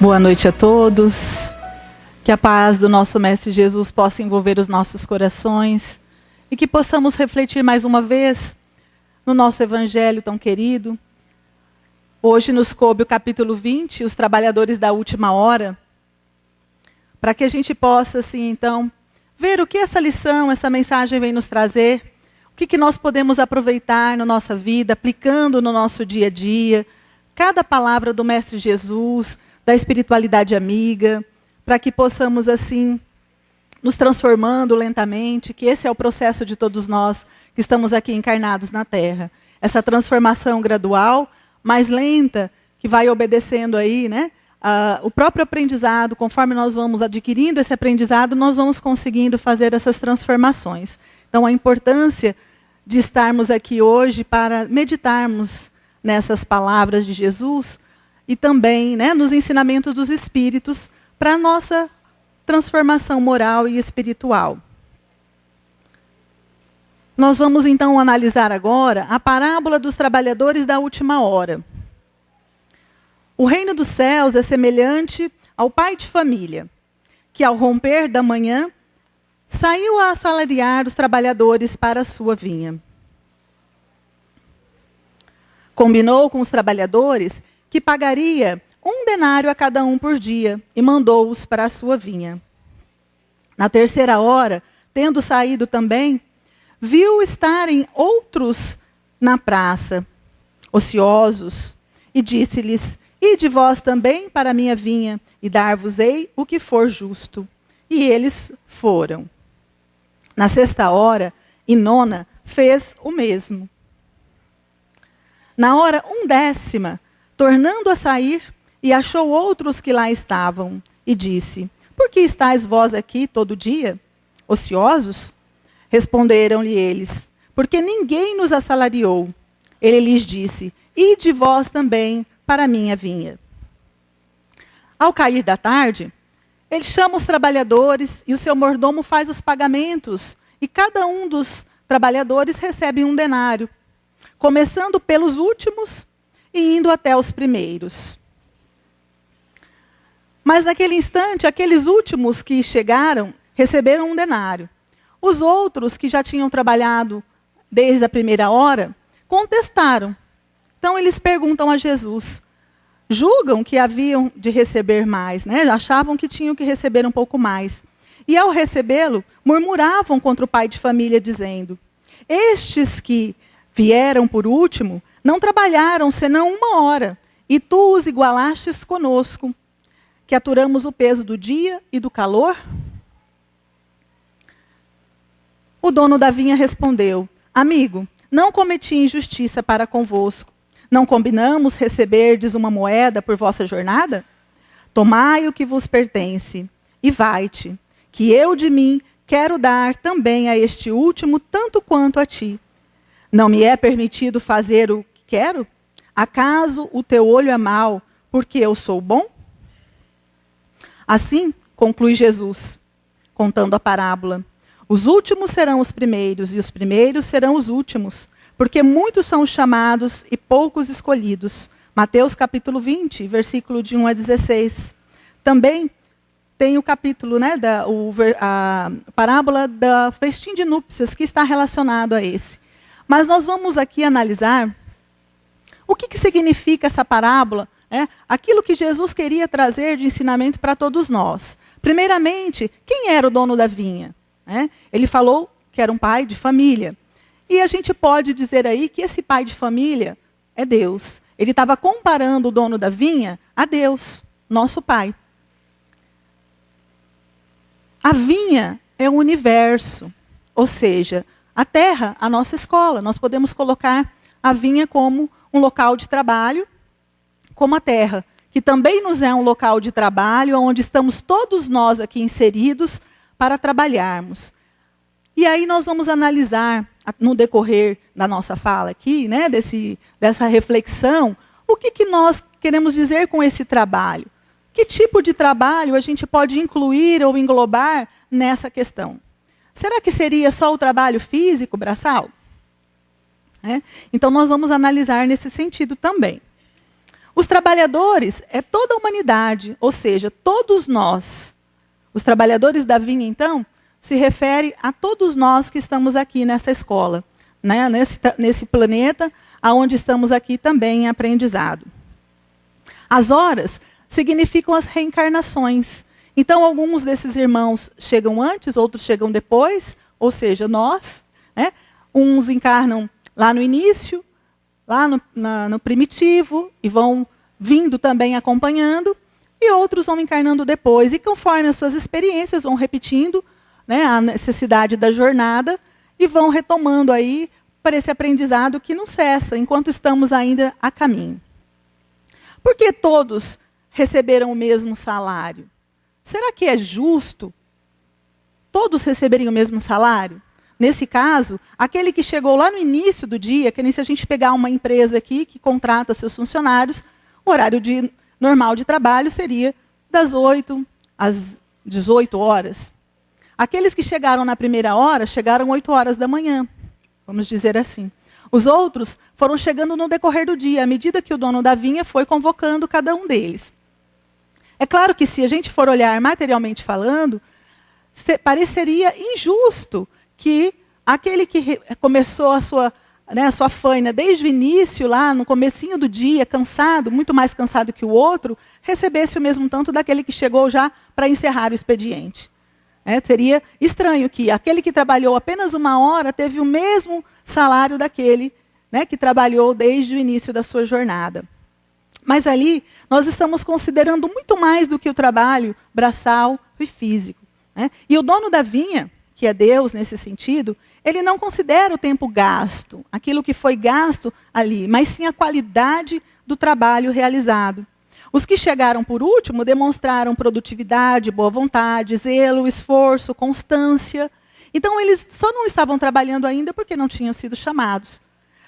Boa noite a todos. Que a paz do nosso Mestre Jesus possa envolver os nossos corações e que possamos refletir mais uma vez no nosso Evangelho tão querido. Hoje nos coube o capítulo 20, os trabalhadores da última hora, para que a gente possa, assim, então, ver o que essa lição, essa mensagem vem nos trazer, o que nós podemos aproveitar na nossa vida, aplicando no nosso dia a dia, cada palavra do Mestre Jesus, da espiritualidade amiga, para que possamos, assim, nos transformando lentamente, que esse é o processo de todos nós que estamos aqui encarnados na Terra. Essa transformação gradual, mais lenta, que vai obedecendo aí, né? O próprio aprendizado, conforme nós vamos adquirindo esse aprendizado, nós vamos conseguindo fazer essas transformações. Então, a importância de estarmos aqui hoje para meditarmos nessas palavras de Jesus e também, né, nos ensinamentos dos Espíritos para a nossa transformação moral e espiritual. Nós vamos então analisar agora a parábola dos trabalhadores da última hora. O reino dos céus é semelhante ao pai de família, que ao romper da manhã, saiu a assalariar os trabalhadores para a sua vinha. Combinou com os trabalhadores que pagaria 1 denário a cada um por dia e mandou-os para a sua vinha. Na terceira hora, tendo saído também, viu estarem outros na praça, ociosos, e disse-lhes: Ide vós também para a minha vinha, e dar-vos-ei o que for justo. E eles foram. Na sexta hora e nona, fez o mesmo. Na hora 11ª, tornando a sair, e achou outros que lá estavam, e disse: Por que estáis vós aqui todo dia, ociosos? Responderam-lhe eles: Porque ninguém nos assalariou. Ele lhes disse: Ide vós também para a minha vinha. Ao cair da tarde, ele chama os trabalhadores e o seu mordomo faz os pagamentos, e cada um dos trabalhadores recebe 1 denário, começando pelos últimos e indo até os primeiros. Mas naquele instante, aqueles últimos que chegaram receberam 1 denário. Os outros, que já tinham trabalhado desde a primeira hora, contestaram. Então eles perguntam a Jesus. Julgam que haviam de receber mais, né? Achavam que tinham que receber um pouco mais. E ao recebê-lo, murmuravam contra o pai de família, dizendo: Estes que vieram por último não trabalharam senão 1 hora, e tu os igualastes conosco, que aturamos o peso do dia e do calor? O dono da vinha respondeu: Amigo, não cometi injustiça para convosco. Não combinamos receberdes 1 moeda por vossa jornada? Tomai o que vos pertence, e vai-te, que eu de mim quero dar também a este último tanto quanto a ti. Não me é permitido fazer o que quero? Acaso o teu olho é mau, porque eu sou bom? Assim, conclui Jesus, contando a parábola. Os últimos serão os primeiros, e os primeiros serão os últimos, porque muitos são os chamados e poucos escolhidos. Mateus capítulo 20, versículo de 1 a 16. Também tem o capítulo, né, a parábola da festim de núpcias, que está relacionado a esse. Mas nós vamos aqui analisar o que significa essa parábola, né, aquilo que Jesus queria trazer de ensinamento para todos nós. Primeiramente, quem era o dono da vinha? Ele falou que era um pai de família. E a gente pode dizer aí que esse pai de família é Deus. Ele estava comparando o dono da vinha a Deus, nosso pai. A vinha é o universo, ou seja, a terra, a nossa escola. Nós podemos colocar a vinha como um local de trabalho, como a terra, que também nos é um local de trabalho, onde estamos todos nós aqui inseridos para trabalharmos. E aí nós vamos analisar, no decorrer da nossa fala aqui, né, dessa reflexão, o que nós queremos dizer com esse trabalho. Que tipo de trabalho a gente pode incluir ou englobar nessa questão? Será que seria só o trabalho físico, braçal? Então nós vamos analisar nesse sentido também. Os trabalhadores é toda a humanidade, ou seja, todos nós. Os trabalhadores da vinha, então, se refere a todos nós que estamos aqui nessa escola, né? nesse planeta, onde estamos aqui também em aprendizado. As horas significam as reencarnações. Então, alguns desses irmãos chegam antes, outros chegam depois, ou seja, nós. Né? Uns encarnam lá no início, lá no primitivo, e vão vindo também acompanhando, e outros vão encarnando depois. E conforme as suas experiências vão repetindo, né, a necessidade da jornada, e vão retomando aí para esse aprendizado que não cessa, enquanto estamos ainda a caminho. Por que todos receberam o mesmo salário? Será que é justo todos receberem o mesmo salário? Nesse caso, aquele que chegou lá no início do dia, que nem se a gente pegar uma empresa aqui que contrata seus funcionários, o horário normal de trabalho seria das 8 às 18 horas. Aqueles que chegaram na primeira hora, chegaram 8 horas da manhã, vamos dizer assim. Os outros foram chegando no decorrer do dia, à medida que o dono da vinha foi convocando cada um deles. É claro que se a gente for olhar materialmente falando, pareceria injusto que aquele que começou a sua faina desde o início, lá no comecinho do dia, cansado, muito mais cansado que o outro, recebesse o mesmo tanto daquele que chegou já para encerrar o expediente. Seria estranho que aquele que trabalhou apenas 1 hora teve o mesmo salário daquele, né, que trabalhou desde o início da sua jornada. Mas ali nós estamos considerando muito mais do que o trabalho braçal e físico. Né? E o dono da vinha, que é Deus nesse sentido, ele não considera o tempo gasto, aquilo que foi gasto ali, mas sim a qualidade do trabalho realizado. Os que chegaram por último demonstraram produtividade, boa vontade, zelo, esforço, constância. Então eles só não estavam trabalhando ainda porque não tinham sido chamados.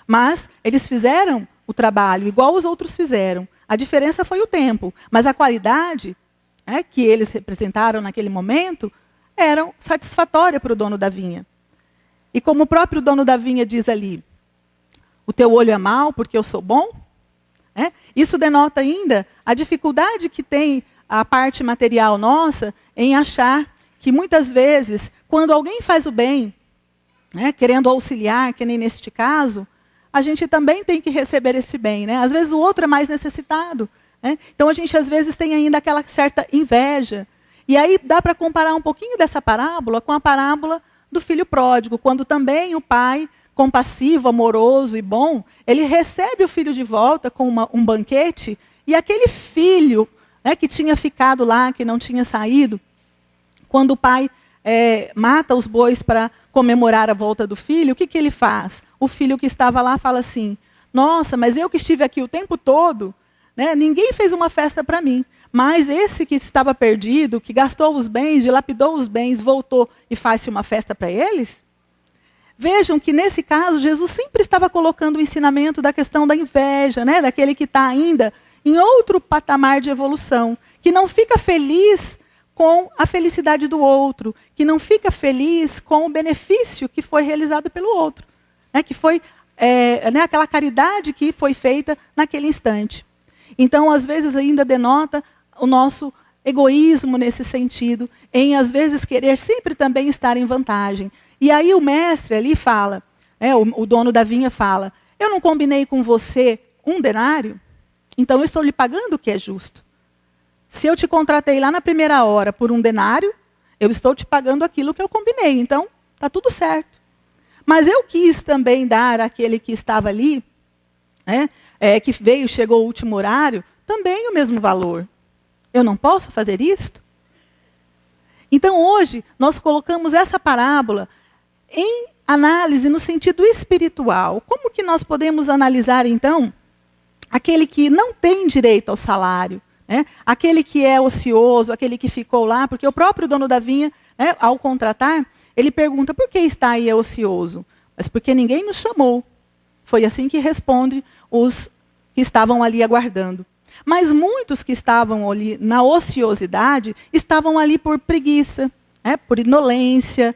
Mas eles fizeram o trabalho igual os outros fizeram. A diferença foi o tempo, mas a qualidade que eles representaram naquele momento era satisfatória para o dono da vinha. E como o próprio dono da vinha diz ali, o teu olho é mau porque eu sou bom? Isso denota ainda a dificuldade que tem a parte material nossa em achar que muitas vezes, quando alguém faz o bem, querendo auxiliar, que nem neste caso, a gente também tem que receber esse bem. Às vezes o outro é mais necessitado. Então a gente às vezes tem ainda aquela certa inveja. E aí dá para comparar um pouquinho dessa parábola com a parábola do filho pródigo, quando também o pai, compassivo, amoroso e bom, ele recebe o filho de volta com um banquete, e aquele filho que tinha ficado lá, que não tinha saído, quando o pai mata os bois para comemorar a volta do filho, o que ele faz? O filho que estava lá fala assim, nossa, mas eu que estive aqui o tempo todo, ninguém fez uma festa para mim. Mas esse que estava perdido, que gastou os bens, dilapidou os bens, voltou e faz-se uma festa para eles? Vejam que nesse caso, Jesus sempre estava colocando o ensinamento da questão da inveja, daquele que está ainda em outro patamar de evolução, que não fica feliz com a felicidade do outro, que não fica feliz com o benefício que foi realizado pelo outro, que foi aquela caridade que foi feita naquele instante. Então, às vezes, ainda denota o nosso egoísmo nesse sentido, em às vezes querer sempre também estar em vantagem. E aí o mestre ali fala, o dono da vinha fala, eu não combinei com você 1 denário? Então eu estou lhe pagando o que é justo. Se eu te contratei lá na primeira hora por 1 denário, eu estou te pagando aquilo que eu combinei, então está tudo certo. Mas eu quis também dar àquele que estava ali, que chegou o último horário, também o mesmo valor. Eu não posso fazer isto? Então hoje nós colocamos essa parábola em análise no sentido espiritual. Como que nós podemos analisar então aquele que não tem direito ao salário, aquele que é ocioso, aquele que ficou lá, porque o próprio dono da vinha, ao contratar, ele pergunta, por que está aí ocioso? Mas porque ninguém nos chamou. Foi assim que responde os que estavam ali aguardando. Mas muitos que estavam ali na ociosidade, estavam ali por preguiça, por indolência,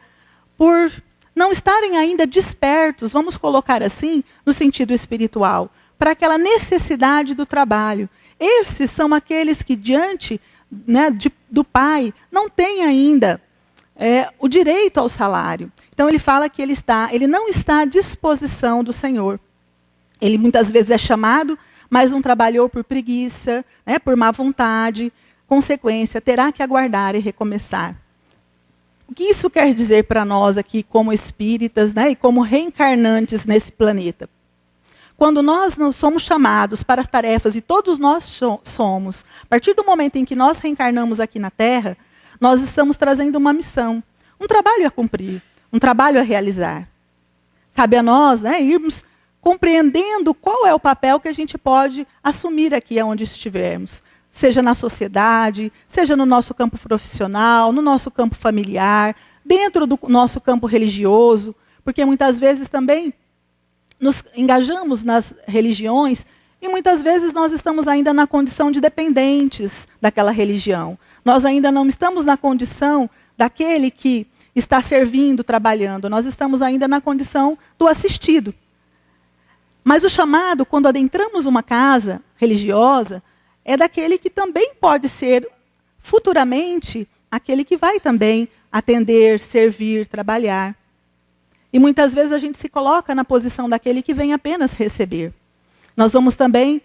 por não estarem ainda despertos, vamos colocar assim, no sentido espiritual. para aquela necessidade do trabalho. Esses são aqueles que, diante, né, do Pai, não têm ainda o direito ao salário. Então ele fala que ele não está à disposição do Senhor. Ele muitas vezes é chamado, mas não trabalhou por preguiça, né, por má vontade. Consequência, terá que aguardar e recomeçar. O que isso quer dizer para nós aqui como espíritas, né, e como reencarnantes nesse planeta? Quando nós não somos chamados para as tarefas, e todos nós somos, a partir do momento em que nós reencarnamos aqui na Terra, nós estamos trazendo uma missão, um trabalho a cumprir, um trabalho a realizar. Cabe a nós, né, irmos compreendendo qual é o papel que a gente pode assumir aqui aonde estivermos. Seja na sociedade, seja no nosso campo profissional, no nosso campo familiar, dentro do nosso campo religioso, porque muitas vezes também nos engajamos nas religiões e muitas vezes nós estamos ainda na condição de dependentes daquela religião. Nós ainda não estamos na condição daquele que está servindo, trabalhando. Nós estamos ainda na condição do assistido. Mas o chamado, quando adentramos uma casa religiosa, é daquele que também pode ser, futuramente, aquele que vai também atender, servir, trabalhar. E muitas vezes a gente se coloca na posição daquele que vem apenas receber. Nós vamos também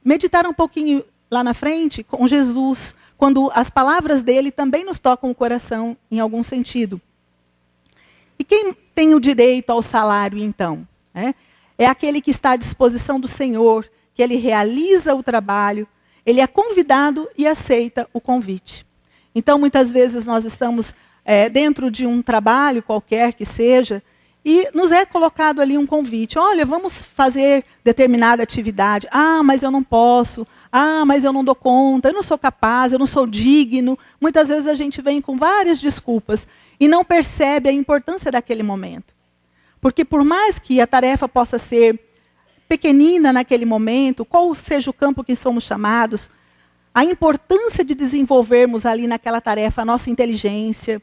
meditar um pouquinho lá na frente com Jesus, quando as palavras dele também nos tocam o coração em algum sentido. E quem tem o direito ao salário, então? É aquele que está à disposição do Senhor, que ele realiza o trabalho, ele é convidado e aceita o convite. Então, muitas vezes nós estamos dentro de um trabalho qualquer que seja, e nos é colocado ali um convite. Olha, vamos fazer determinada atividade. Ah, mas eu não posso. Ah, mas eu não dou conta. Eu não sou capaz, eu não sou digno. Muitas vezes a gente vem com várias desculpas e não percebe a importância daquele momento. Porque por mais que a tarefa possa ser pequenina naquele momento, qual seja o campo que somos chamados, a importância de desenvolvermos ali naquela tarefa a nossa inteligência,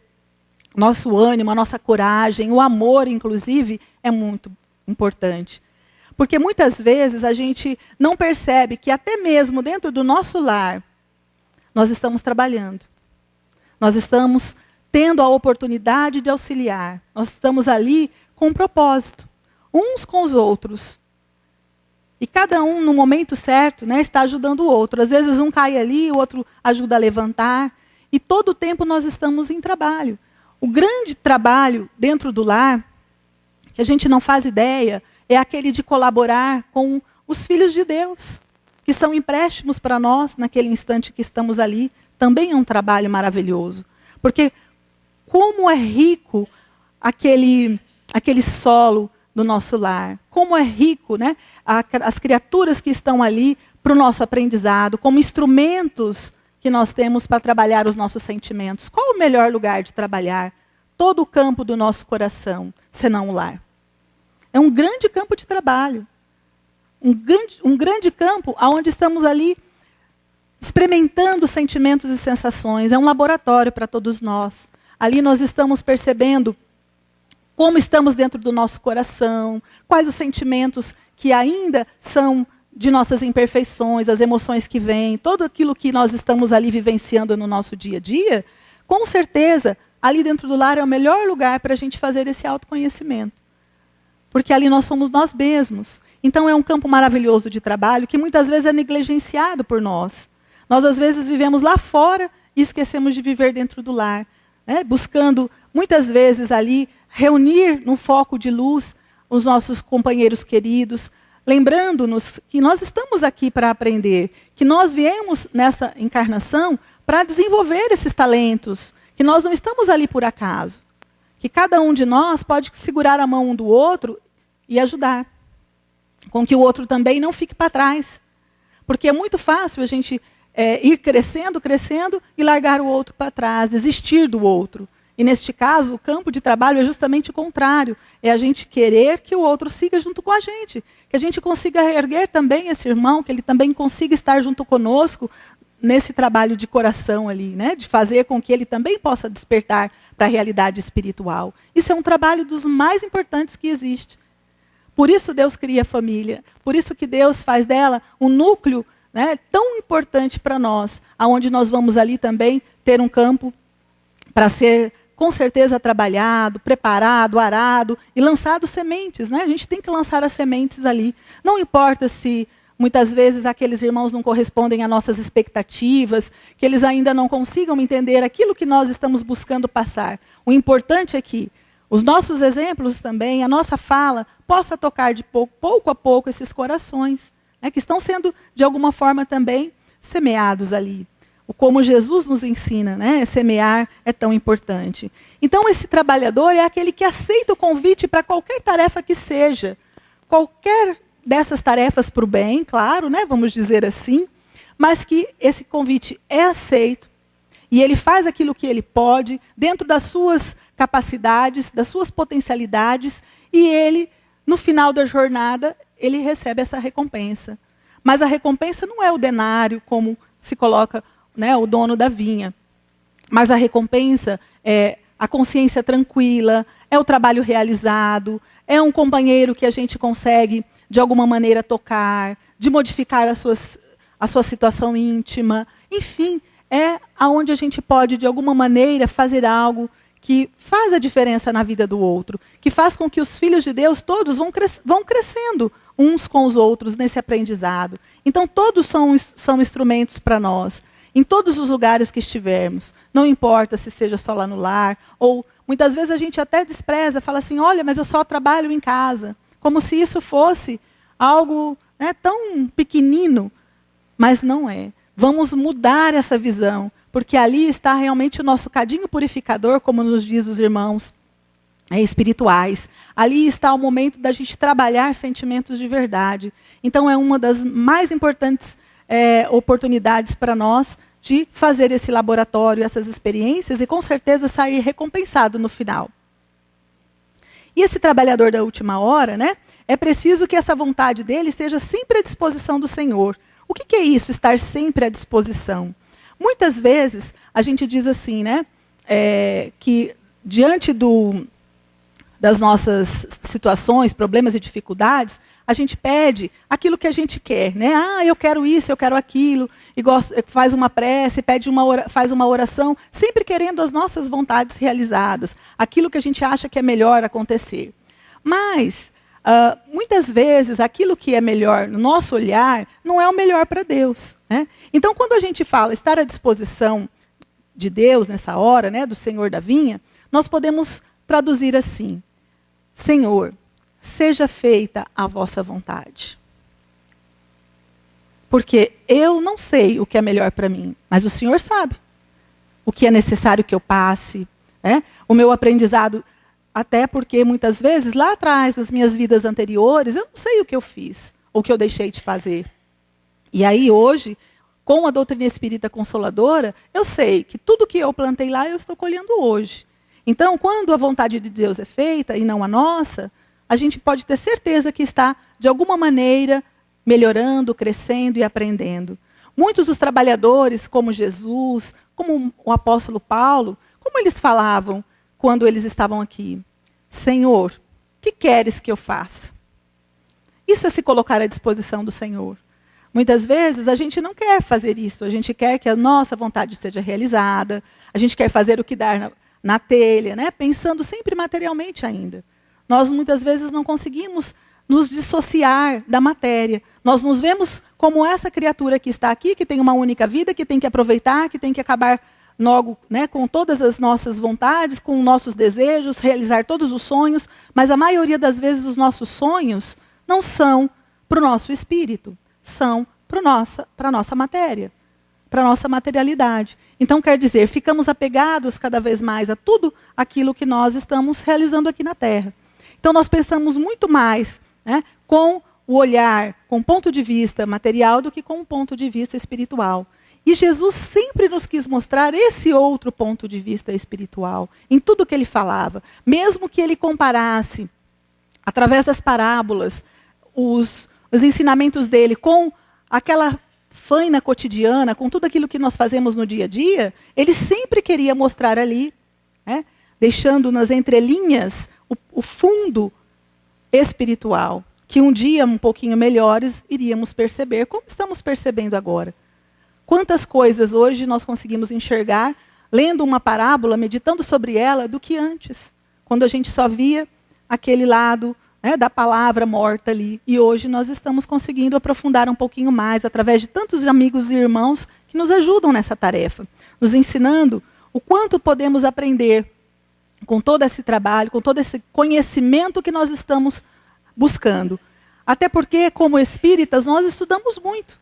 nosso ânimo, a nossa coragem, o amor, inclusive, é muito importante. Porque muitas vezes a gente não percebe que até mesmo dentro do nosso lar, nós estamos trabalhando. Nós estamos tendo a oportunidade de auxiliar. Nós estamos ali com um propósito, uns com os outros. E cada um, no momento certo, né, está ajudando o outro. Às vezes um cai ali, o outro ajuda a levantar. E todo o tempo nós estamos em trabalho. O grande trabalho dentro do lar, que a gente não faz ideia, é aquele de colaborar com os filhos de Deus, que são empréstimos para nós naquele instante que estamos ali. Também é um trabalho maravilhoso. Porque como é rico aquele solo do nosso lar. Como é rico, né, as criaturas que estão ali para o nosso aprendizado, como instrumentos que nós temos para trabalhar os nossos sentimentos. Qual o melhor lugar de trabalhar todo o campo do nosso coração, senão o lar? É um grande campo de trabalho. Um grande campo onde estamos ali experimentando sentimentos e sensações. É um laboratório para todos nós. Ali nós estamos percebendo como estamos dentro do nosso coração, quais os sentimentos que ainda são de nossas imperfeições, as emoções que vêm, tudo aquilo que nós estamos ali vivenciando no nosso dia a dia, com certeza, ali dentro do lar é o melhor lugar para a gente fazer esse autoconhecimento. Porque ali nós somos nós mesmos. Então é um campo maravilhoso de trabalho que muitas vezes é negligenciado por nós. Nós às vezes vivemos lá fora e esquecemos de viver dentro do lar, né? Buscando muitas vezes ali reunir no foco de luz os nossos companheiros queridos, lembrando-nos que nós estamos aqui para aprender, que nós viemos nessa encarnação para desenvolver esses talentos, que nós não estamos ali por acaso, que cada um de nós pode segurar a mão um do outro e ajudar, com que o outro também não fique para trás. Porque é muito fácil a gente ir crescendo, crescendo e largar o outro para trás, desistir do outro. E neste caso, o campo de trabalho é justamente o contrário. É a gente querer que o outro siga junto com a gente. Que a gente consiga erguer também esse irmão, que ele também consiga estar junto conosco nesse trabalho de coração ali, né? De fazer com que ele também possa despertar para a realidade espiritual. Isso é um trabalho dos mais importantes que existe. Por isso Deus cria a família. Por isso que Deus faz dela um núcleo, né, tão importante para nós, aonde nós vamos ali também ter um campo para ser, com certeza, trabalhado, preparado, arado e lançado sementes. Né? A gente tem que lançar as sementes ali. Não importa se muitas vezes aqueles irmãos não correspondem às nossas expectativas, que eles ainda não consigam entender aquilo que nós estamos buscando passar. O importante é que os nossos exemplos também, a nossa fala, possa tocar de pouco a pouco esses corações, né, que estão sendo, de alguma forma, também semeados ali. Como Jesus nos ensina, né, semear é tão importante. Então, esse trabalhador é aquele que aceita o convite para qualquer tarefa que seja. Qualquer dessas tarefas para o bem, claro, né, vamos dizer assim, mas que esse convite é aceito e ele faz aquilo que ele pode, dentro das suas capacidades, das suas potencialidades, e ele, no final da jornada, ele recebe essa recompensa. Mas a recompensa não é o denário, como se coloca, né, o dono da vinha. Mas a recompensa é a consciência tranquila, é o trabalho realizado, é um companheiro que a gente consegue, de alguma maneira, tocar, de modificar a sua situação íntima. Enfim, é aonde a gente pode, de alguma maneira, fazer algo que faz a diferença na vida do outro, que faz com que os filhos de Deus todos vão crescendo uns com os outros nesse aprendizado. Então, todos são instrumentos para nós, em todos os lugares que estivermos. Não importa se seja só lá no lar, ou muitas vezes a gente até despreza, fala assim, olha, mas eu só trabalho em casa. Como se isso fosse algo, né, tão pequenino, mas não é. Vamos mudar essa visão, porque ali está realmente o nosso cadinho purificador, como nos diz os irmãos espirituais. Ali está o momento da gente trabalhar sentimentos de verdade. Então é uma das mais importantes oportunidades para nós de fazer esse laboratório, essas experiências, e com certeza sair recompensado no final. E esse trabalhador da última hora, né, é preciso que essa vontade dele esteja sempre à disposição do Senhor. O que é isso, estar sempre à disposição? Muitas vezes a gente diz assim, né, que diante das nossas situações, problemas e dificuldades, a gente pede aquilo que a gente quer, né? Ah, eu quero isso, eu quero aquilo, e faz uma prece, faz uma oração, sempre querendo as nossas vontades realizadas, aquilo que a gente acha que é melhor acontecer. Mas muitas vezes aquilo que é melhor no nosso olhar não é o melhor para Deus, né? Então, quando a gente fala estar à disposição de Deus nessa hora, né, do Senhor da vinha, nós podemos traduzir assim: Senhor, seja feita a vossa vontade. Porque eu não sei o que é melhor para mim, mas o Senhor sabe o que é necessário que eu passe, né? O meu aprendizado, até porque muitas vezes lá atrás, nas minhas vidas anteriores, eu não sei o que eu fiz, ou o que eu deixei de fazer. E aí hoje, com a doutrina espírita consoladora, eu sei que tudo que eu plantei lá, eu estou colhendo hoje. Então, quando a vontade de Deus é feita e não a nossa, a gente pode ter certeza que está, de alguma maneira, melhorando, crescendo e aprendendo. Muitos dos trabalhadores, como Jesus, como o apóstolo Paulo, como eles falavam quando eles estavam aqui? Senhor, o que queres que eu faça? Isso é se colocar à disposição do Senhor. Muitas vezes a gente não quer fazer isso, a gente quer que a nossa vontade seja realizada, a gente quer fazer o que dá na telha, né? Pensando sempre materialmente ainda. Nós muitas vezes não conseguimos nos dissociar da matéria. Nós nos vemos como essa criatura que está aqui, que tem uma única vida, que tem que aproveitar, que tem que acabar logo, né, com todas as nossas vontades, com nossos desejos, realizar todos os sonhos, mas a maioria das vezes os nossos sonhos não são para o nosso espírito, são para a nossa matéria, para a nossa materialidade. Então, quer dizer, ficamos apegados cada vez mais a tudo aquilo que nós estamos realizando aqui na Terra. Então, nós pensamos muito mais, né, com o olhar, com o ponto de vista material, do que com o ponto de vista espiritual. E Jesus sempre nos quis mostrar esse outro ponto de vista espiritual, em tudo que ele falava. Mesmo que ele comparasse, através das parábolas, os ensinamentos dele com aquela faina cotidiana, com tudo aquilo que nós fazemos no dia a dia, ele sempre queria mostrar ali, né, deixando nas entrelinhas o fundo espiritual. que um dia, um pouquinho melhores, iríamos perceber, como estamos percebendo agora. Quantas coisas hoje nós conseguimos enxergar, lendo uma parábola, meditando sobre ela, do que antes, quando a gente só via aquele lado, né, da palavra morta ali. E hoje nós estamos conseguindo aprofundar um pouquinho mais, através de tantos amigos e irmãos que nos ajudam nessa tarefa, nos ensinando o quanto podemos aprender com todo esse trabalho, com todo esse conhecimento que nós estamos buscando. Até porque, como espíritas, nós estudamos muito.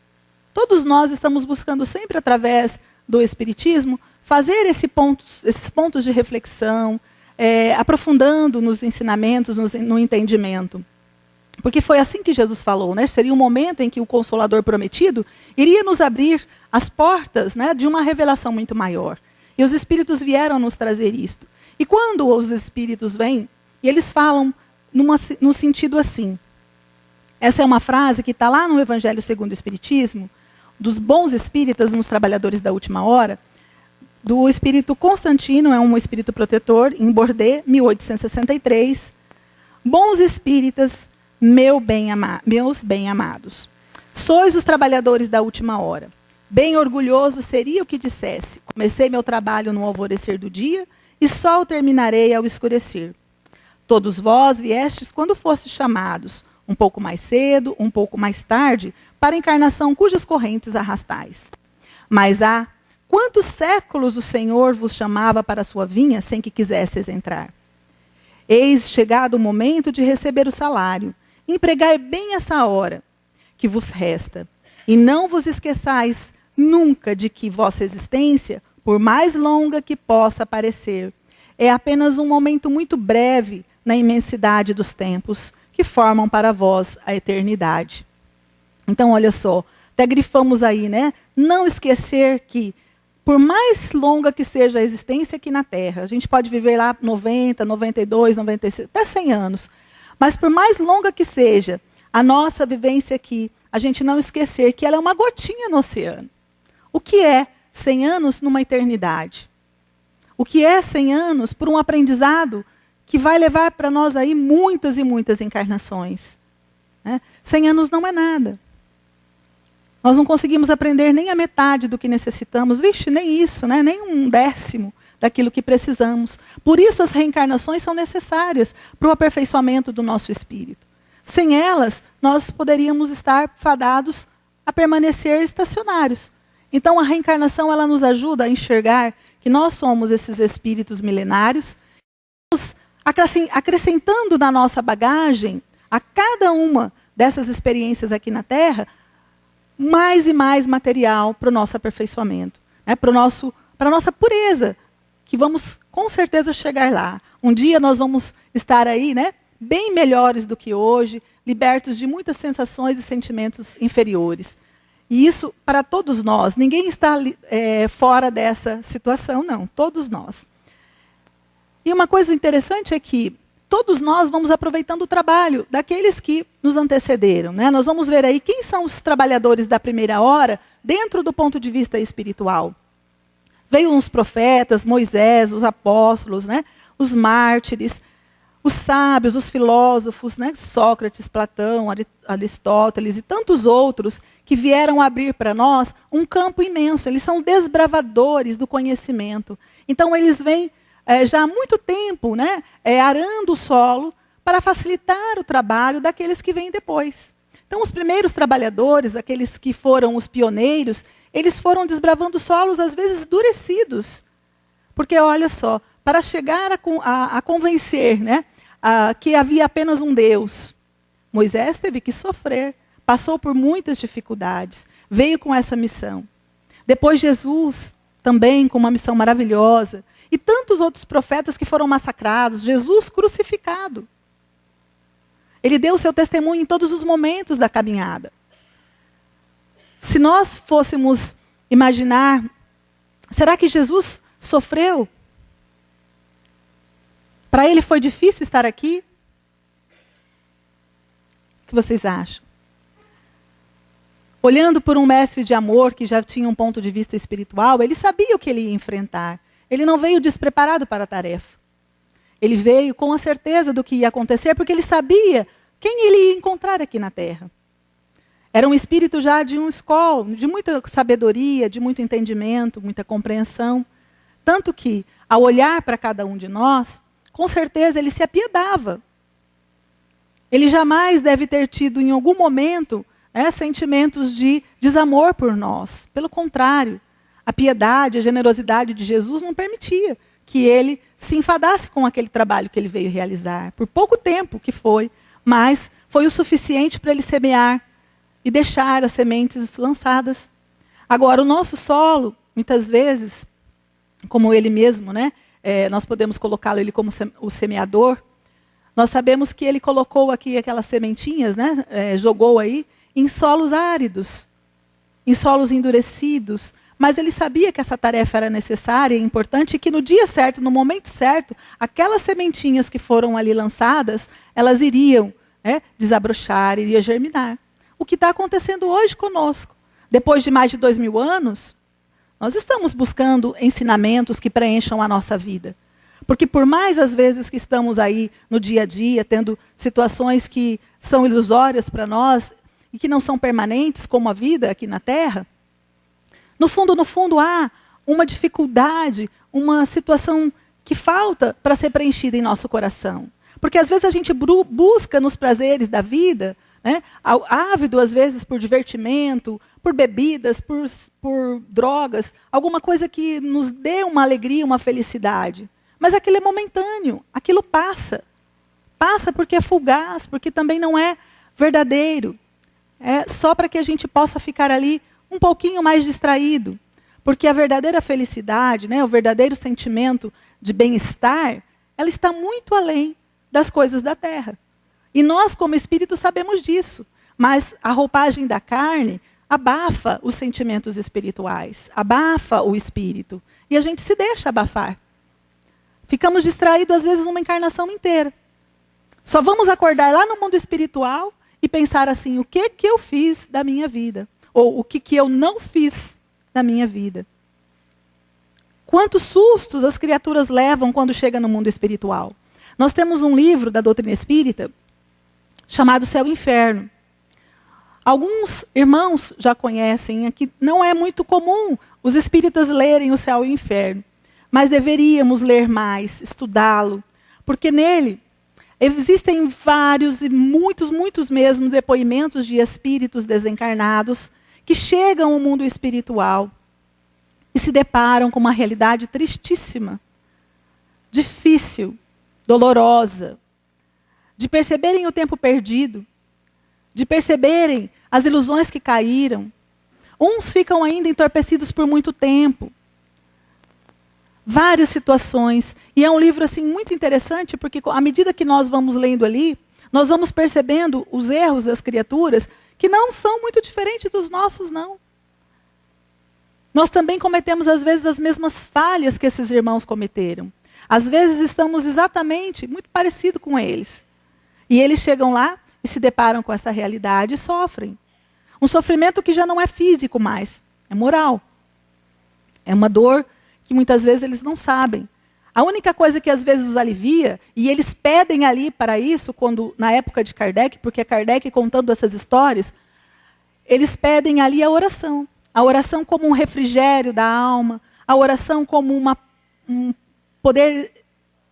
Todos nós estamos buscando sempre, através do espiritismo, fazer esses pontos de reflexão, aprofundando nos ensinamentos, no entendimento. Porque foi assim que Jesus falou, né? Seria um momento em que o Consolador prometido iria nos abrir as portas, né, de uma revelação muito maior. E os Espíritos vieram nos trazer isto. E quando os Espíritos vêm, e eles falam no sentido assim. Essa é uma frase que está lá no Evangelho segundo o Espiritismo, dos bons espíritas nos Trabalhadores da Última Hora, do espírito Constantino, é um espírito protetor, em Bordeaux, 1863. Bons espíritas, meus bem-amados, sois os trabalhadores da última hora. Bem orgulhoso seria o que dissesse: comecei meu trabalho no alvorecer do dia e só o terminarei ao escurecer. Todos vós viestes quando fostes chamados, um pouco mais cedo, um pouco mais tarde, para a encarnação cujas correntes arrastais. Mas há quantos séculos o Senhor vos chamava para a sua vinha sem que quisesseis entrar? Eis chegado o momento de receber o salário. Empregai bem essa hora que vos resta. E não vos esqueçais nunca de que vossa existência, por mais longa que possa parecer, é apenas um momento muito breve na imensidade dos tempos que formam para vós a eternidade. Então, olha só, até grifamos aí, né? Não esquecer que, por mais longa que seja a existência aqui na Terra, a gente pode viver lá 90, 92, 96, até 100 anos, mas por mais longa que seja a nossa vivência aqui, a gente não esquecer que ela é uma gotinha no oceano. O que é 100 anos numa eternidade? O que é 100 anos por um aprendizado que vai levar para nós aí muitas e muitas encarnações? 100 anos não é nada. Nós não conseguimos aprender nem a metade do que necessitamos. Vixe, nem isso, né? Nem um décimo daquilo que precisamos. Por isso as reencarnações são necessárias para o aperfeiçoamento do nosso espírito. Sem elas, nós poderíamos estar fadados a permanecer estacionários. Então a reencarnação, ela nos ajuda a enxergar que nós somos esses espíritos milenários, acrescentando na nossa bagagem, a cada uma dessas experiências aqui na Terra, mais e mais material para o nosso aperfeiçoamento, né? Para a nossa pureza, que vamos com certeza chegar lá. Um dia nós vamos estar aí, né, bem melhores do que hoje, libertos de muitas sensações e sentimentos inferiores. E isso para todos nós. Ninguém está fora dessa situação, não. Todos nós. E uma coisa interessante é que todos nós vamos aproveitando o trabalho daqueles que nos antecederam, né? Nós vamos ver aí quem são os trabalhadores da primeira hora dentro do ponto de vista espiritual. Veio os profetas, Moisés, os apóstolos, né? Os mártires, os sábios, os filósofos, né? Sócrates, Platão, Aristóteles e tantos outros que vieram abrir para nós um campo imenso. Eles são desbravadores do conhecimento. Então eles vêm já há muito tempo, né, arando o solo para facilitar o trabalho daqueles que vêm depois. Então, os primeiros trabalhadores, aqueles que foram os pioneiros, eles foram desbravando solos, às vezes, endurecidos. Porque, olha só, para chegar a convencer, né, que havia apenas um Deus, Moisés teve que sofrer, passou por muitas dificuldades, veio com essa missão. Depois, Jesus, também com uma missão maravilhosa, e tantos outros profetas que foram massacrados, Jesus crucificado. Ele deu o seu testemunho em todos os momentos da caminhada. Se nós fôssemos imaginar, será que Jesus sofreu? Para ele foi difícil estar aqui? O que vocês acham? Olhando por um mestre de amor que já tinha um ponto de vista espiritual, ele sabia o que ele ia enfrentar. Ele não veio despreparado para a tarefa. Ele veio com a certeza do que ia acontecer, porque ele sabia quem ele ia encontrar aqui na terra. Era um espírito já de um escola, de muita sabedoria, de muito entendimento, muita compreensão. Tanto que, ao olhar para cada um de nós, com certeza ele se apiedava. Ele jamais deve ter tido, em algum momento, sentimentos de desamor por nós. Pelo contrário, a piedade, a generosidade de Jesus não permitia que ele se enfadasse com aquele trabalho que ele veio realizar. Por pouco tempo que foi, mas foi o suficiente para ele semear e deixar as sementes lançadas. Agora, o nosso solo, muitas vezes, como ele mesmo, nós podemos colocá-lo ele como o semeador. Nós sabemos que ele colocou aqui aquelas sementinhas, jogou aí, em solos áridos, em solos endurecidos. Mas ele sabia que essa tarefa era necessária e importante e que no dia certo, no momento certo, aquelas sementinhas que foram ali lançadas, elas iriam desabrochar, iriam germinar. O que está acontecendo hoje conosco? Depois de mais de 2000 anos, nós estamos buscando ensinamentos que preencham a nossa vida. Porque por mais às vezes que estamos aí no dia a dia, tendo situações que são ilusórias para nós e que não são permanentes, como a vida aqui na Terra, no fundo há uma dificuldade, uma situação que falta para ser preenchida em nosso coração. Porque às vezes a gente busca nos prazeres da vida, ávido às vezes por divertimento, por bebidas, por drogas, alguma coisa que nos dê uma alegria, uma felicidade. Mas aquilo é momentâneo, aquilo passa. Passa porque é fugaz, porque também não é verdadeiro. É só para que a gente possa ficar ali um pouquinho mais distraído. Porque a verdadeira felicidade, o verdadeiro sentimento de bem-estar, ela está muito além das coisas da terra. E nós, como espírito, sabemos disso. Mas a roupagem da carne abafa os sentimentos espirituais, abafa o espírito. E a gente se deixa abafar. Ficamos distraídos, às vezes, uma encarnação inteira. Só vamos acordar lá no mundo espiritual e pensar assim, o que eu fiz da minha vida? Ou o que eu não fiz da minha vida? Quantos sustos as criaturas levam quando chegam no mundo espiritual? Nós temos um livro da doutrina espírita chamado Céu e Inferno. Alguns irmãos já conhecem, aqui não é muito comum os espíritas lerem o Céu e o Inferno. Mas deveríamos ler mais, estudá-lo, porque nele existem vários e muitos mesmo depoimentos de espíritos desencarnados que chegam ao mundo espiritual e se deparam com uma realidade tristíssima, difícil, dolorosa, de perceberem o tempo perdido, de perceberem as ilusões que caíram. Uns ficam ainda entorpecidos por muito tempo. Várias situações. E é um livro assim muito interessante, porque à medida que nós vamos lendo ali, nós vamos percebendo os erros das criaturas, que não são muito diferentes dos nossos, não. Nós também cometemos, às vezes, as mesmas falhas que esses irmãos cometeram. Às vezes estamos exatamente muito parecidos com eles. E eles chegam lá e se deparam com essa realidade e sofrem. Um sofrimento que já não é físico mais, é moral. É uma dor que muitas vezes eles não sabem. A única coisa que às vezes os alivia, e eles pedem ali para isso, quando na época de Kardec, porque Kardec contando essas histórias, eles pedem ali a oração. A oração como um refrigério da alma, a oração como um poder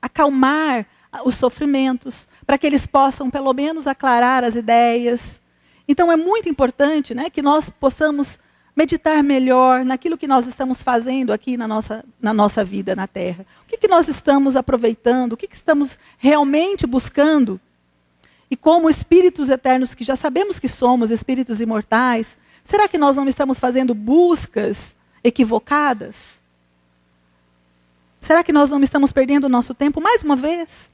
acalmar os sofrimentos, para que eles possam pelo menos aclarar as ideias. Então é muito importante que nós possamos meditar melhor naquilo que nós estamos fazendo aqui na nossa vida na Terra. O que nós estamos aproveitando, o que estamos realmente buscando. E como espíritos eternos, que já sabemos que somos espíritos imortais, será que nós não estamos fazendo buscas equivocadas? Será que nós não estamos perdendo o nosso tempo mais uma vez?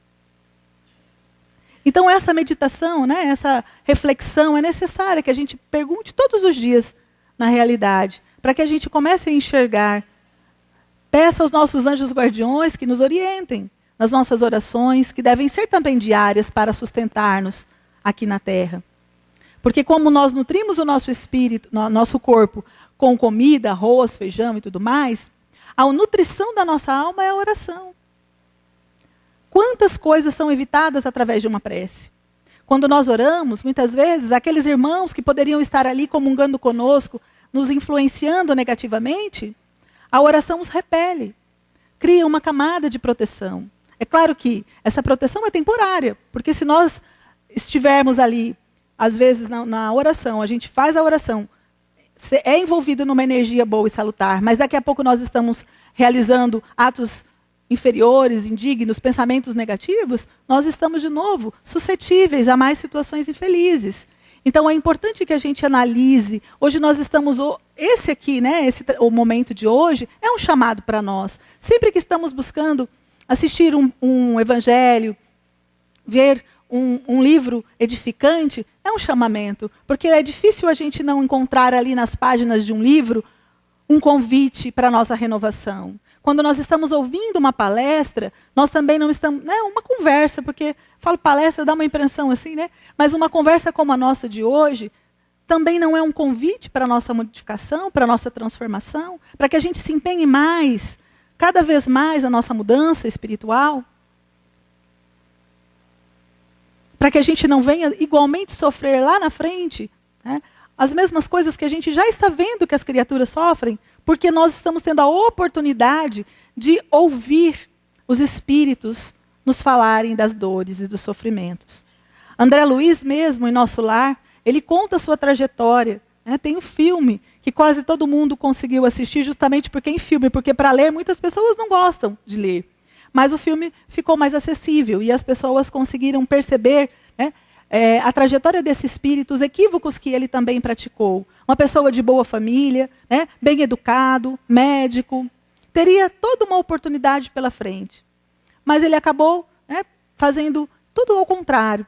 Então essa meditação, essa reflexão é necessária que a gente pergunte todos os dias na realidade, para que a gente comece a enxergar. Peça aos nossos anjos guardiões que nos orientem nas nossas orações, que devem ser também diárias para sustentar-nos aqui na Terra. Porque como nós nutrimos o nosso espírito, nosso corpo, com comida, arroz, feijão e tudo mais, a nutrição da nossa alma é a oração. Quantas coisas são evitadas através de uma prece? Quando nós oramos, muitas vezes, aqueles irmãos que poderiam estar ali comungando conosco, nos influenciando negativamente, a oração os repele, cria uma camada de proteção. É claro que essa proteção é temporária, porque se nós estivermos ali, às vezes na oração, a gente faz a oração, é envolvido numa energia boa e salutar, mas daqui a pouco nós estamos realizando atos inferiores, indignos, pensamentos negativos, nós estamos de novo suscetíveis a mais situações infelizes. Então é importante que a gente analise. Hoje nós estamos, esse aqui, né, o momento de hoje, é um chamado para nós. Sempre que estamos buscando assistir um evangelho, ver um livro edificante, é um chamamento. Porque é difícil a gente não encontrar ali nas páginas de um livro um convite para a nossa renovação. Quando nós estamos ouvindo uma palestra, nós também não estamos... Né, uma conversa, porque falo palestra, dá uma impressão assim, né? Mas uma conversa como a nossa de hoje também não é um convite para a nossa modificação, para a nossa transformação, para que a gente se empenhe mais, cada vez mais a nossa mudança espiritual, para que a gente não venha igualmente sofrer lá na frente, né, as mesmas coisas que a gente já está vendo que as criaturas sofrem, porque nós estamos tendo a oportunidade de ouvir os espíritos nos falarem das dores e dos sofrimentos. André Luiz mesmo, em Nosso Lar, ele conta a sua trajetória. Né? Tem um filme que quase todo mundo conseguiu assistir, justamente porque em filme, porque para ler muitas pessoas não gostam de ler. Mas o filme ficou mais acessível e as pessoas conseguiram perceber, né, a trajetória desse espírito, os equívocos que ele também praticou. Uma pessoa de boa família, né, bem educado, médico, teria toda uma oportunidade pela frente. Mas ele acabou, né, fazendo tudo ao contrário.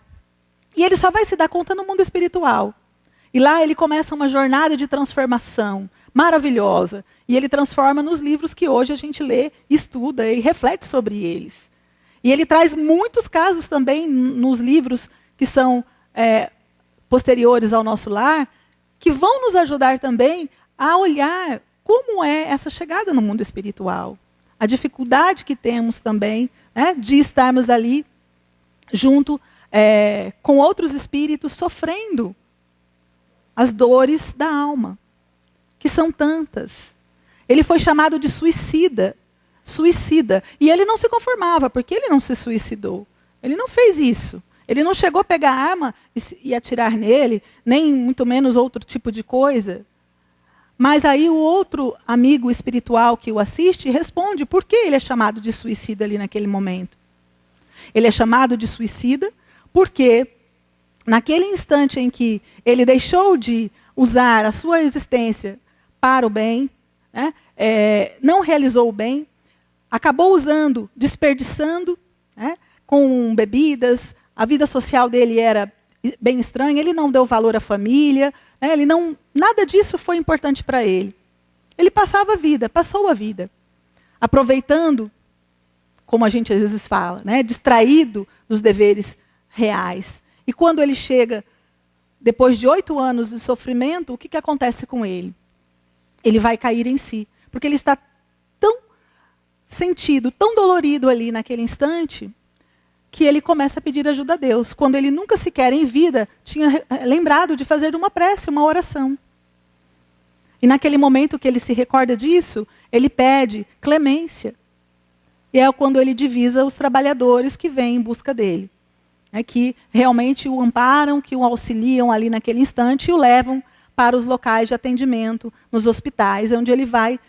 E ele só vai se dar conta no mundo espiritual. E lá ele começa uma jornada de transformação maravilhosa. E ele transforma nos livros que hoje a gente lê, estuda e reflete sobre eles. E ele traz muitos casos também nos livros que são posteriores ao Nosso Lar, que vão nos ajudar também a olhar como é essa chegada no mundo espiritual. A dificuldade que temos também, né, de estarmos ali junto com outros espíritos sofrendo as dores da alma, que são tantas. Ele foi chamado de suicida. E ele não se conformava, porque ele não se suicidou. Ele não fez isso. Ele não chegou a pegar a arma e atirar nele, nem muito menos outro tipo de coisa. Mas aí o outro amigo espiritual que o assiste responde por que ele é chamado de suicida ali naquele momento. Ele é chamado de suicida porque naquele instante em que ele deixou de usar a sua existência para o bem, né, não realizou o bem, acabou usando, desperdiçando, né, com bebidas. A vida social dele era bem estranha, ele não deu valor à família, né, nada disso foi importante para ele. Ele passou a vida, aproveitando, como a gente às vezes fala, né, distraído dos deveres reais. E quando ele chega, depois de 8 anos de sofrimento, o que acontece com ele? Ele vai cair em si, porque ele está tão sentido, tão dolorido ali naquele instante, que ele começa a pedir ajuda a Deus, quando ele nunca sequer em vida tinha lembrado de fazer uma prece, uma oração. E naquele momento que ele se recorda disso, ele pede clemência. E é quando ele divisa os trabalhadores que vêm em busca dele, que realmente o amparam, que o auxiliam ali naquele instante e o levam para os locais de atendimento, nos hospitais, onde ele vai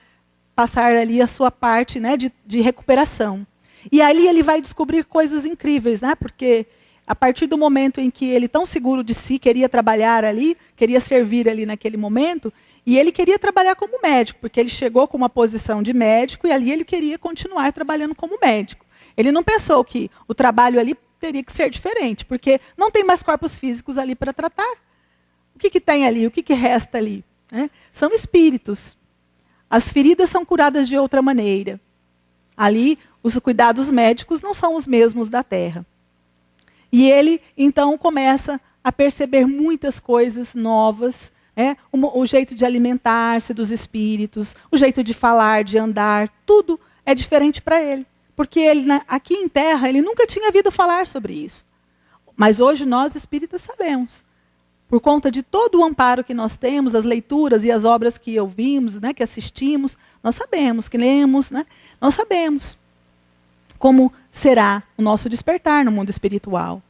passar ali a sua parte, né, de recuperação. E ali ele vai descobrir coisas incríveis, né? Porque a partir do momento em que ele, tão seguro de si, queria trabalhar ali, queria servir ali naquele momento, e ele queria trabalhar como médico, porque ele chegou com uma posição de médico e ali ele queria continuar trabalhando como médico. Ele não pensou que o trabalho ali teria que ser diferente, porque não tem mais corpos físicos ali para tratar. O que tem ali? O que resta ali? Né? São espíritos. As feridas são curadas de outra maneira. Ali, os cuidados médicos não são os mesmos da Terra. E ele, então, começa a perceber muitas coisas novas, né? O jeito de alimentar-se dos espíritos, o jeito de falar, de andar, tudo é diferente para ele. Porque ele, aqui em Terra, ele nunca tinha ouvido falar sobre isso. Mas hoje nós espíritas sabemos. Por conta de todo o amparo que nós temos, as leituras e as obras que ouvimos, né, que assistimos, nós sabemos, que lemos, né, nós sabemos como será o nosso despertar no mundo espiritual.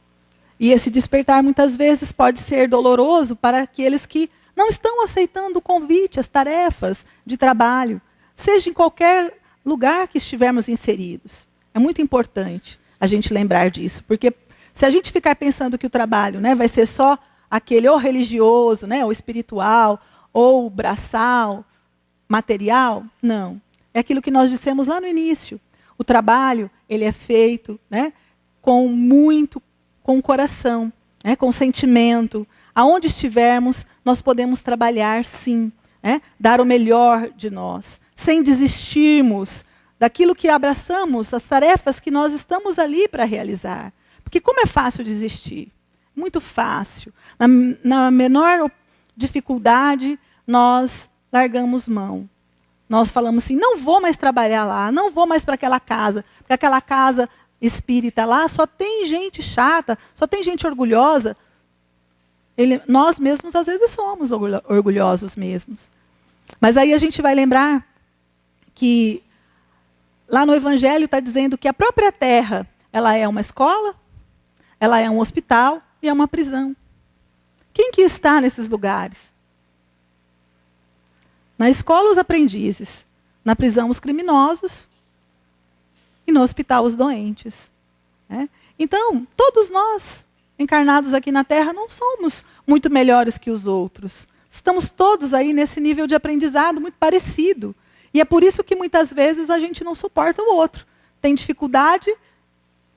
E esse despertar muitas vezes pode ser doloroso para aqueles que não estão aceitando o convite, as tarefas de trabalho, seja em qualquer lugar que estivermos inseridos. É muito importante a gente lembrar disso, porque se a gente ficar pensando que o trabalho, né, vai ser só aquele ou religioso, né, ou espiritual, ou braçal, material, não. É aquilo que nós dissemos lá no início. O trabalho, ele é feito, né, com o coração, né, com sentimento. Aonde estivermos, nós podemos trabalhar sim, né, dar o melhor de nós, sem desistirmos daquilo que abraçamos, as tarefas que nós estamos ali para realizar. Porque como é fácil desistir? Muito fácil. Na menor dificuldade, nós largamos mão. Nós falamos assim, não vou mais trabalhar lá, não vou mais para aquela casa, porque aquela casa espírita lá só tem gente chata, só tem gente orgulhosa. Nós mesmos, às vezes, somos orgulhosos mesmos. Mas aí a gente vai lembrar que lá no Evangelho está dizendo que a própria terra, ela é uma escola, ela é um hospital e é uma prisão. Quem que está nesses lugares? Na escola, os aprendizes. Na prisão, os criminosos. E no hospital, os doentes. Né? Então, todos nós, encarnados aqui na Terra, não somos muito melhores que os outros. Estamos todos aí nesse nível de aprendizado muito parecido. E é por isso que muitas vezes a gente não suporta o outro. Tem dificuldade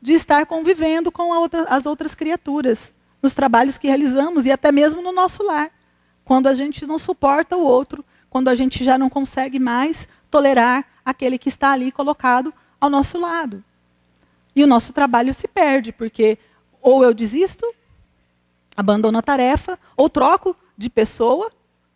de estar convivendo com as outras criaturas, nos trabalhos que realizamos e até mesmo no nosso lar. Quando a gente não suporta o outro, quando a gente já não consegue mais tolerar aquele que está ali colocado ao nosso lado. E o nosso trabalho se perde, porque ou eu desisto, abandono a tarefa, ou troco de pessoa,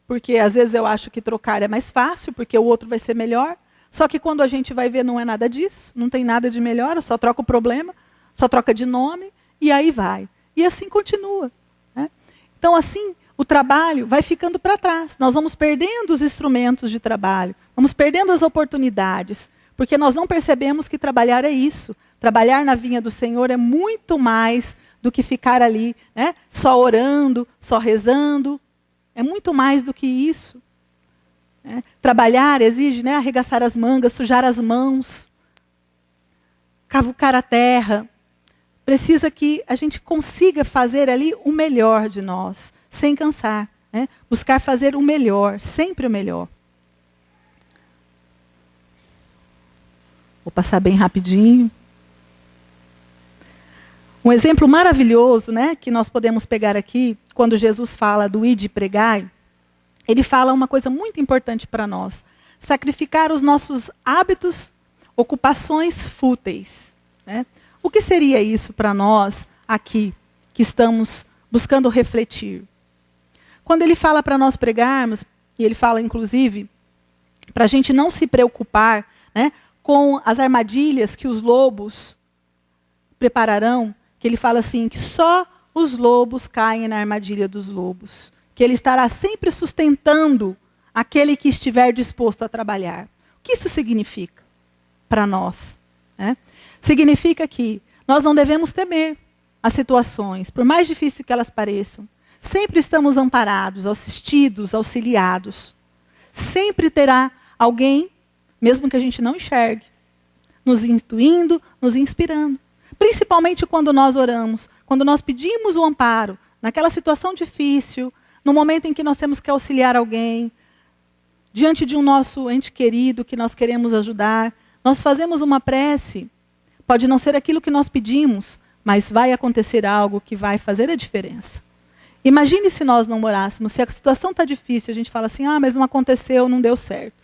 porque às vezes eu acho que trocar é mais fácil, porque o outro vai ser melhor. Só que quando a gente vai ver, não é nada disso, não tem nada de melhor, só troca o problema, só troca de nome, e aí vai. E assim continua. Né? Então, assim, o trabalho vai ficando para trás. Nós vamos perdendo os instrumentos de trabalho, vamos perdendo as oportunidades, porque nós não percebemos que trabalhar é isso. Trabalhar na vinha do Senhor é muito mais do que ficar ali, né, só orando, só rezando. É muito mais do que isso. Né? Trabalhar exige, né, arregaçar as mangas, sujar as mãos, cavucar a terra. Precisa que a gente consiga fazer ali o melhor de nós, sem cansar. Né? Buscar fazer o melhor, sempre o melhor. Vou passar bem rapidinho. Um exemplo maravilhoso, né, que nós podemos pegar aqui, quando Jesus fala do ide e pregai, ele fala uma coisa muito importante para nós. Sacrificar os nossos hábitos, ocupações fúteis. Né? O que seria isso para nós aqui, que estamos buscando refletir? Quando ele fala para nós pregarmos, e ele fala inclusive, para a gente não se preocupar, né, com as armadilhas que os lobos prepararão, que ele fala assim, que só os lobos caem na armadilha dos lobos. Que ele estará sempre sustentando aquele que estiver disposto a trabalhar. O que isso significa para nós? Né? Significa que nós não devemos temer as situações, por mais difíceis que elas pareçam. Sempre estamos amparados, assistidos, auxiliados. Sempre terá alguém, mesmo que a gente não enxergue, nos intuindo, nos inspirando. Principalmente quando nós oramos, quando nós pedimos o amparo, naquela situação difícil, no momento em que nós temos que auxiliar alguém, diante de um nosso ente querido que nós queremos ajudar, nós fazemos uma prece. Pode não ser aquilo que nós pedimos, mas vai acontecer algo que vai fazer a diferença. Imagine se nós não orássemos, se a situação está difícil, a gente fala assim, mas não aconteceu, não deu certo.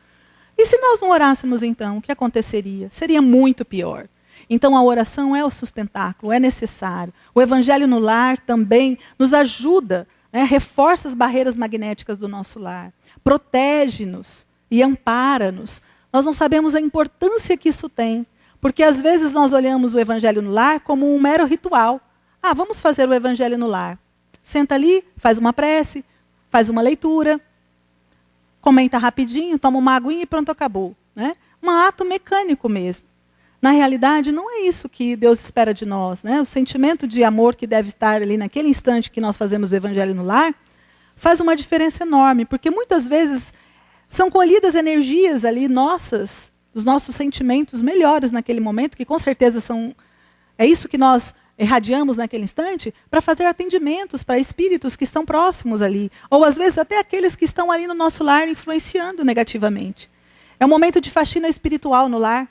E se nós não orássemos então, o que aconteceria? Seria muito pior. Então a oração é o sustentáculo, é necessário. O evangelho no lar também nos ajuda, né, reforça as barreiras magnéticas do nosso lar, protege-nos e ampara-nos. Nós não sabemos a importância que isso tem, porque às vezes nós olhamos o evangelho no lar como um mero ritual. vamos fazer o evangelho no lar. Senta ali, faz uma prece, faz uma leitura, comenta rapidinho, toma uma aguinha e pronto, acabou. Né? Um ato mecânico mesmo. Na realidade, não é isso que Deus espera de nós. Né? O sentimento de amor que deve estar ali naquele instante que nós fazemos o evangelho no lar faz uma diferença enorme, porque muitas vezes são colhidas energias ali nossas, os nossos sentimentos melhores naquele momento, que com certeza é isso que nós irradiamos naquele instante, para fazer atendimentos para espíritos que estão próximos ali, ou às vezes até aqueles que estão ali no nosso lar influenciando negativamente. É um momento de faxina espiritual no lar,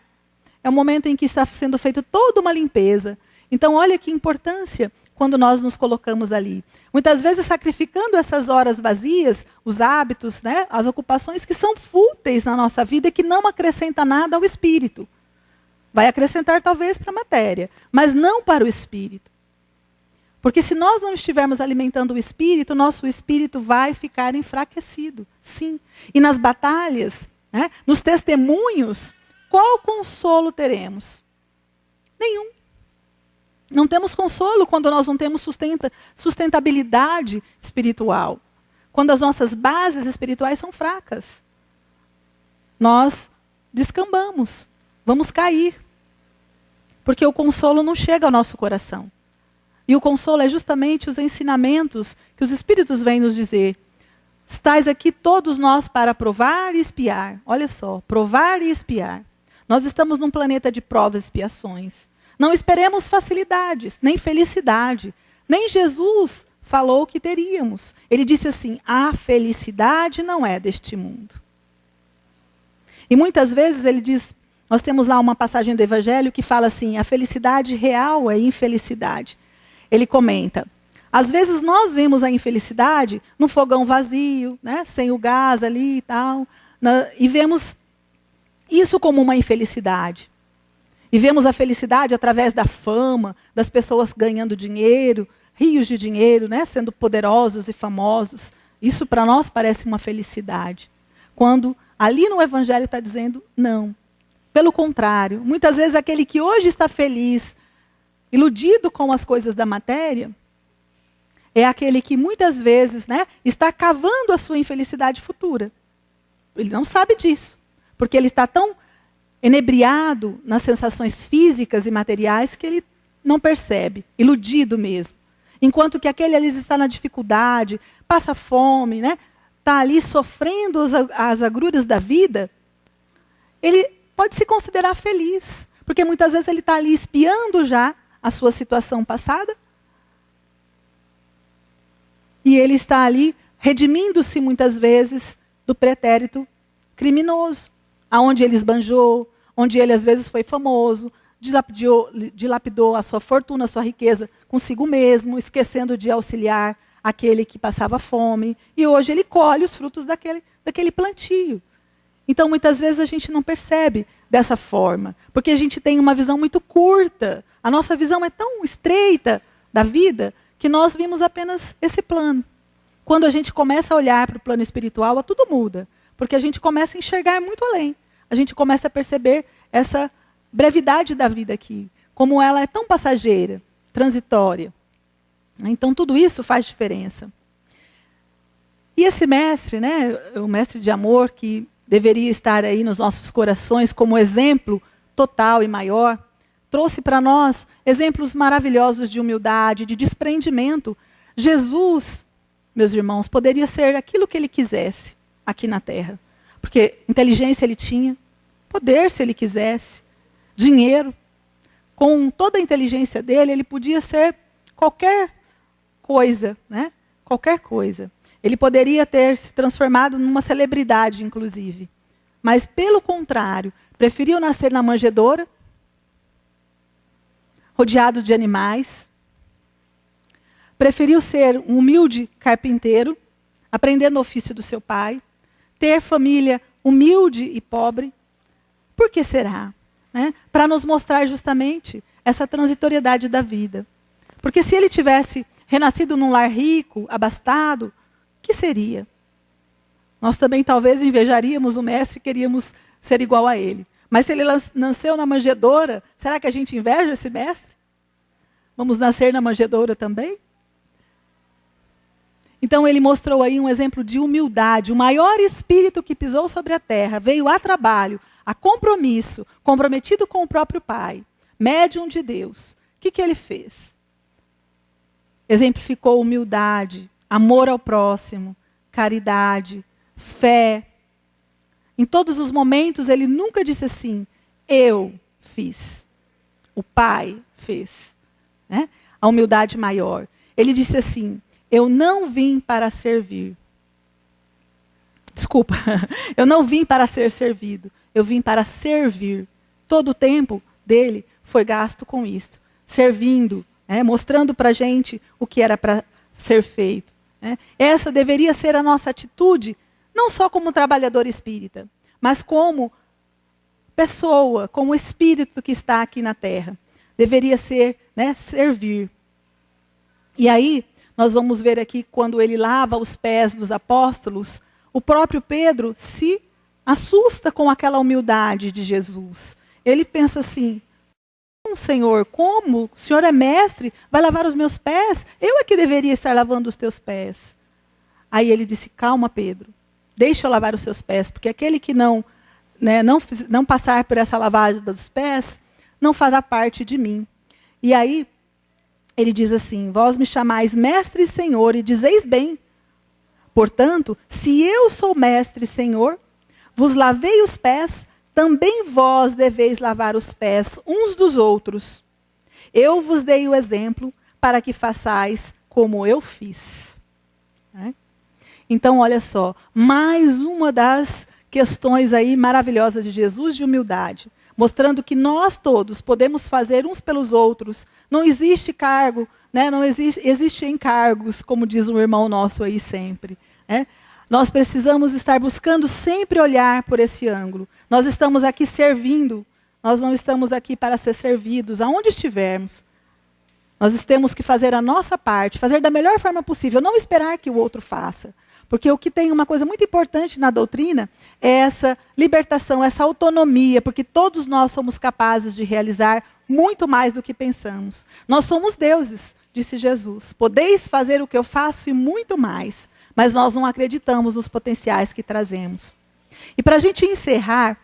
é um momento em que está sendo feita toda uma limpeza. Então olha que importância quando nós nos colocamos ali. Muitas vezes sacrificando essas horas vazias, os hábitos, né, as ocupações que são fúteis na nossa vida e que não acrescentam nada ao espírito. Vai acrescentar talvez para a matéria, mas não para o espírito. Porque se nós não estivermos alimentando o espírito, nosso espírito vai ficar enfraquecido. Sim. E nas batalhas, né, nos testemunhos, qual consolo teremos? Nenhum. Não temos consolo quando nós não temos sustentabilidade espiritual. Quando as nossas bases espirituais são fracas. Nós descambamos, vamos cair. Porque o consolo não chega ao nosso coração. E o consolo é justamente os ensinamentos que os Espíritos vêm nos dizer. Estais aqui todos nós para provar e espiar. Olha só, provar e espiar. Nós estamos num planeta de provas e expiações. Não esperemos facilidades, nem felicidade. Nem Jesus falou que teríamos. Ele disse assim, a felicidade não é deste mundo. E muitas vezes ele diz... Nós temos lá uma passagem do Evangelho que fala assim, a felicidade real é infelicidade. Ele comenta, às vezes nós vemos a infelicidade num fogão vazio, né, sem o gás ali e tal, e vemos isso como uma infelicidade. E vemos a felicidade através da fama, das pessoas ganhando dinheiro, rios de dinheiro, né, sendo poderosos e famosos. Isso para nós parece uma felicidade. Quando ali no Evangelho está dizendo, não. Pelo contrário, muitas vezes aquele que hoje está feliz, iludido com as coisas da matéria, é aquele que muitas vezes, né, está cavando a sua infelicidade futura. Ele não sabe disso, porque ele está tão enebriado nas sensações físicas e materiais que ele não percebe, iludido mesmo. Enquanto que aquele ali está na dificuldade, passa fome, né, está ali sofrendo as agruras da vida, ele pode se considerar feliz, porque muitas vezes ele está ali espiando já a sua situação passada, e ele está ali redimindo-se muitas vezes do pretérito criminoso, aonde ele esbanjou, onde ele às vezes foi famoso, dilapidou a sua fortuna, a sua riqueza consigo mesmo, esquecendo de auxiliar aquele que passava fome, e hoje ele colhe os frutos daquele plantio. Então, muitas vezes a gente não percebe dessa forma, porque a gente tem uma visão muito curta. A nossa visão é tão estreita da vida que nós vimos apenas esse plano. Quando a gente começa a olhar para o plano espiritual, tudo muda, porque a gente começa a enxergar muito além. A gente começa a perceber essa brevidade da vida aqui, como ela é tão passageira, transitória. Então, tudo isso faz diferença. E esse mestre, né, o mestre de amor que deveria estar aí nos nossos corações como exemplo total e maior, trouxe para nós exemplos maravilhosos de humildade, de desprendimento. Jesus, meus irmãos, poderia ser aquilo que ele quisesse aqui na Terra. Porque inteligência ele tinha, poder se ele quisesse, dinheiro. Com toda a inteligência dele, ele podia ser qualquer coisa, né? Qualquer coisa. Ele poderia ter se transformado numa celebridade, inclusive. Mas, pelo contrário, preferiu nascer na manjedoura, rodeado de animais. Preferiu ser um humilde carpinteiro, aprendendo o ofício do seu pai. Ter família humilde e pobre. Por que será? Né? Para nos mostrar justamente essa transitoriedade da vida. Porque se ele tivesse renascido num lar rico, abastado, o que seria? Nós também talvez invejaríamos o mestre e queríamos ser igual a ele. Mas se ele nasceu na manjedoura, será que a gente inveja esse mestre? Vamos nascer na manjedoura também? Então ele mostrou aí um exemplo de humildade. O maior espírito que pisou sobre a terra veio a trabalho, a compromisso, comprometido com o próprio Pai, médium de Deus. O que ele fez? Exemplificou humildade, amor ao próximo, caridade, fé. Em todos os momentos ele nunca disse assim, eu fiz. O Pai fez. Né? A humildade maior. Ele disse assim, eu não vim para servir. Desculpa, eu não vim para ser servido. Eu vim para servir. Todo o tempo dele foi gasto com isto. Servindo, mostrando para a gente o que era para ser feito. Essa deveria ser a nossa atitude, não só como trabalhador espírita, mas como pessoa, como espírito que está aqui na terra. Deveria ser, servir. E aí, nós vamos ver aqui, quando ele lava os pés dos apóstolos, o próprio Pedro se assusta com aquela humildade de Jesus. Ele pensa assim, Senhor, como? O Senhor é mestre, vai lavar os meus pés? Eu é que deveria estar lavando os teus pés. Aí ele disse, calma Pedro, deixa eu lavar os seus pés, porque aquele que não passar por essa lavagem dos pés, não fará parte de mim. E aí, ele diz assim, vós me chamais mestre e senhor, e dizeis bem. Portanto, se eu sou mestre e senhor, vos lavei os pés, também vós deveis lavar os pés uns dos outros. Eu vos dei o exemplo para que façais como eu fiz. Então, olha só, mais uma das questões aí maravilhosas de Jesus de humildade, mostrando que nós todos podemos fazer uns pelos outros. Não existe cargo, não existe encargos, como diz um irmão nosso aí sempre. Nós precisamos estar buscando sempre olhar por esse ângulo. Nós estamos aqui servindo, nós não estamos aqui para ser servidos, aonde estivermos. Nós temos que fazer a nossa parte, fazer da melhor forma possível, não esperar que o outro faça. Porque o que tem uma coisa muito importante na doutrina é essa libertação, essa autonomia, porque todos nós somos capazes de realizar muito mais do que pensamos. Nós somos deuses, disse Jesus. Podeis fazer o que eu faço e muito mais, mas nós não acreditamos nos potenciais que trazemos. E para a gente encerrar,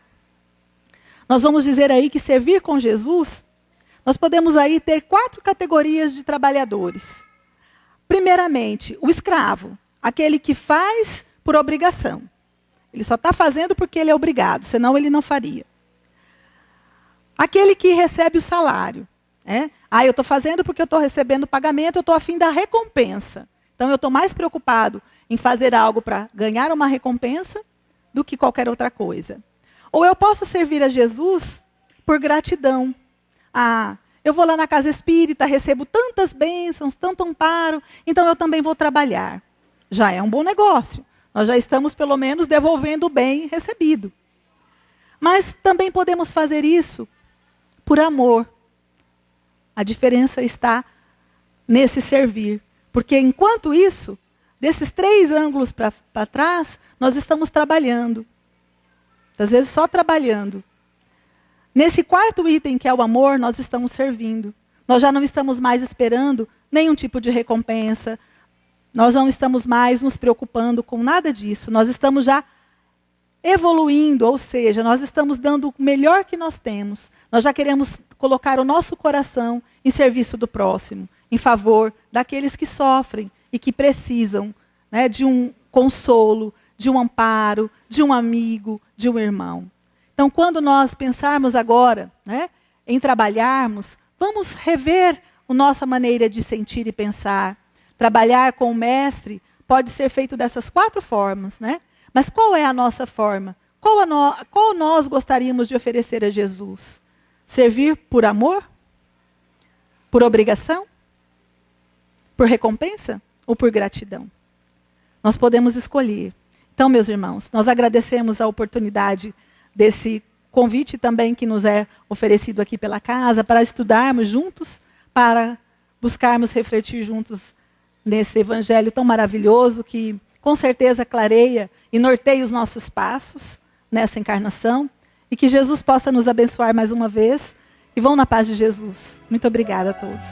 nós vamos dizer aí que servir com Jesus, nós podemos aí ter 4 categorias de trabalhadores. Primeiramente, o escravo. Aquele que faz por obrigação. Ele só está fazendo porque ele é obrigado, senão ele não faria. Aquele que recebe o salário. Eu estou fazendo porque eu estou recebendo o pagamento, eu estou a fim da recompensa. Então eu estou mais preocupado em fazer algo para ganhar uma recompensa do que qualquer outra coisa. Ou eu posso servir a Jesus por gratidão. Eu vou lá na casa espírita, recebo tantas bênçãos, tanto amparo, então eu também vou trabalhar. Já é um bom negócio. Nós já estamos, pelo menos, devolvendo o bem recebido. Mas também podemos fazer isso por amor. A diferença está nesse servir. Porque, enquanto isso, desses 3 ângulos para trás, nós estamos trabalhando. Às vezes, só trabalhando. Nesse 4º item, que é o amor, nós estamos servindo. Nós já não estamos mais esperando nenhum tipo de recompensa. Nós não estamos mais nos preocupando com nada disso. Nós estamos já evoluindo, ou seja, nós estamos dando o melhor que nós temos. Nós já queremos colocar o nosso coração em serviço do próximo, em favor daqueles que sofrem e que precisam de um consolo, de um amparo, de um amigo, de um irmão. Então, quando nós pensarmos agora em trabalharmos, vamos rever a nossa maneira de sentir e pensar. Trabalhar com o mestre pode ser feito dessas 4 formas, Mas qual é a nossa forma? Qual nós gostaríamos de oferecer a Jesus? Servir por amor? Por obrigação? Por recompensa? Ou por gratidão? Nós podemos escolher. Então, meus irmãos, nós agradecemos a oportunidade desse convite também que nos é oferecido aqui pela casa, para estudarmos juntos, para buscarmos refletir juntos nesse evangelho tão maravilhoso que com certeza clareia e norteia os nossos passos nessa encarnação, e que Jesus possa nos abençoar mais uma vez, e vão na paz de Jesus. Muito obrigada a todos.